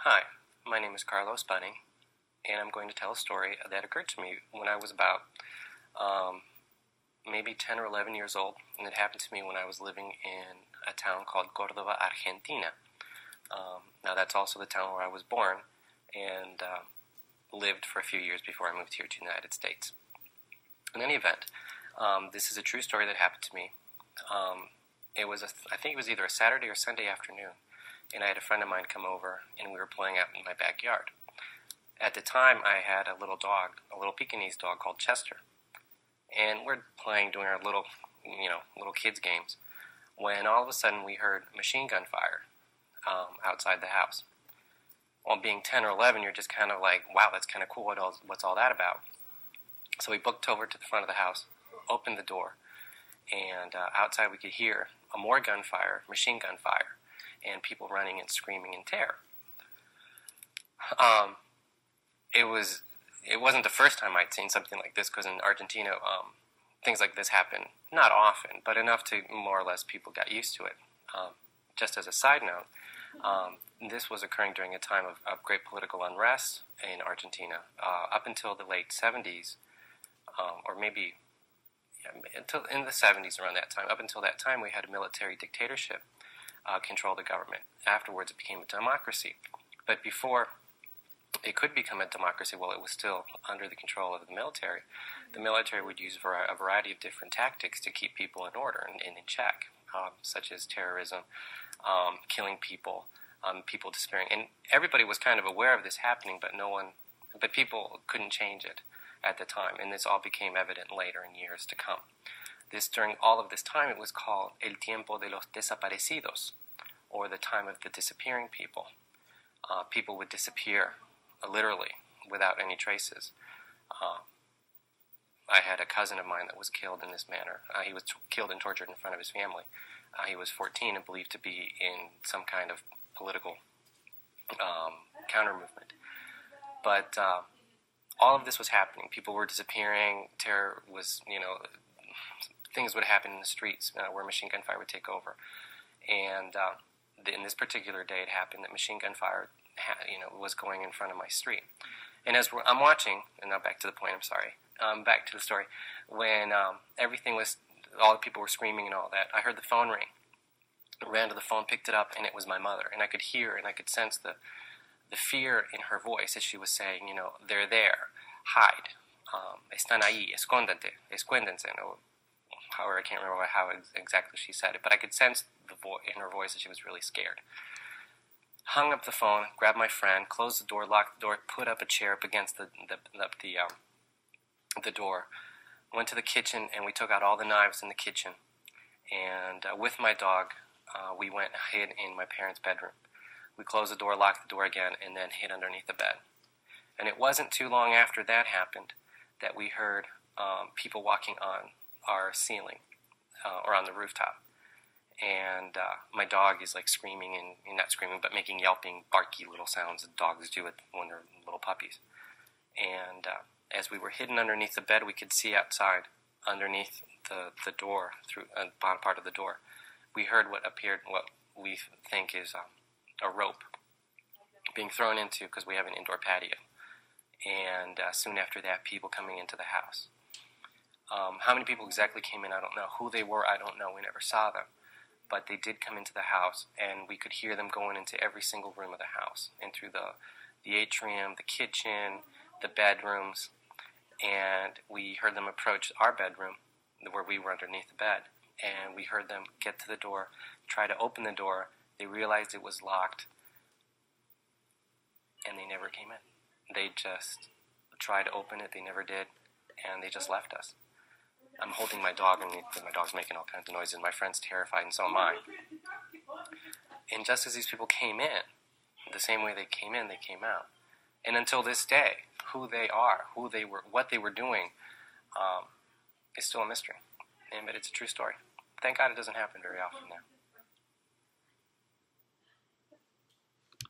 Hi, my name is Carlos Bunning, and I'm going to tell a story that occurred to me when I was about maybe 10 or 11 years old, and it happened to me when I was living in a town called Córdoba, Argentina. Now that's also the town where I was born and lived for a few years before I moved here to the United States. In any event, this is a true story that happened to me. I think it was either a Saturday or Sunday afternoon, and I had a friend of mine come over, and we were playing out in my backyard. At the time, I had a little dog, a little Pekingese dog called Chester, and we're playing, doing our little kids games, when all of a sudden we heard machine gun fire outside the house. Well, being 10 or 11, you're just kind of like, wow, that's kind of cool. What's all that about? So we booked over to the front of the house, opened the door, and outside we could hear more gunfire, machine gun fire, and people running and screaming in terror. It wasn't the first time I'd seen something like this, because in Argentina, things like this happen not often, but enough to more or less people got used to it. Just as a side note, this was occurring during a time of great political unrest in Argentina, up until the late 70s, or maybe until in the 70s, around that time. Up until that time, we had a military dictatorship control the government. Afterwards, it became a democracy. But before it could become a democracy, while it was still under the control of the military would use a variety of different tactics to keep people in order and in check, such as terrorism, killing people, people disappearing. And everybody was kind of aware of this happening, but people couldn't change it at the time, and this all became evident later in years to come. During all of this time, it was called El Tiempo de los Desaparecidos, or the time of the disappearing people. People would disappear, literally, without any traces. I had a cousin of mine that was killed in this manner. He was killed and tortured in front of his family. He was 14 and believed to be in some kind of political counter-movement. But all of this was happening. People were disappearing. Terror was, things would happen in the streets where machine gun fire would take over. And in this particular day, it happened that machine gun fire, was going in front of my street. And as I'm watching, and now back to the point, I'm sorry, back to the story, when all the people were screaming and all that, I heard the phone ring. I ran to the phone, picked it up, and it was my mother. And I could hear and I could sense the fear in her voice as she was saying, they're there, hide, están ahí, escóndanse, however, I can't remember how exactly she said it, but I could sense in her voice that she was really scared. Hung up the phone, grabbed my friend, closed the door, locked the door, put up a chair up against the door, went to the kitchen, and we took out all the knives in the kitchen, and with my dog, we went and hid in my parents' bedroom. We closed the door, locked the door again, and then hid underneath the bed. And it wasn't too long after that happened that we heard people walking on our ceiling, or on the rooftop. And my dog is like screaming, and not screaming, but making yelping, barky little sounds that dogs do when they're little puppies. And as we were hidden underneath the bed, we could see outside, underneath the door, through the bottom part of the door. We heard what we think is a rope being thrown into, because we have an indoor patio. And soon after that, people coming into the house. How many people exactly came in, I don't know. Who they were, I don't know. We never saw them. But they did come into the house, and we could hear them going into every single room of the house, and through the atrium, the kitchen, the bedrooms. And we heard them approach our bedroom, where we were underneath the bed. And we heard them get to the door, try to open the door. They realized it was locked, and they never came in. They just tried to open it, they never did, and they just left us. I'm holding my dog, and my dog's making all kinds of noises, and my friend's terrified, and so am I. And just as these people came in, the same way they came in, they came out. And until this day, who they are, who they were, what they were doing, is still a mystery. But it's a true story. Thank God it doesn't happen very often now.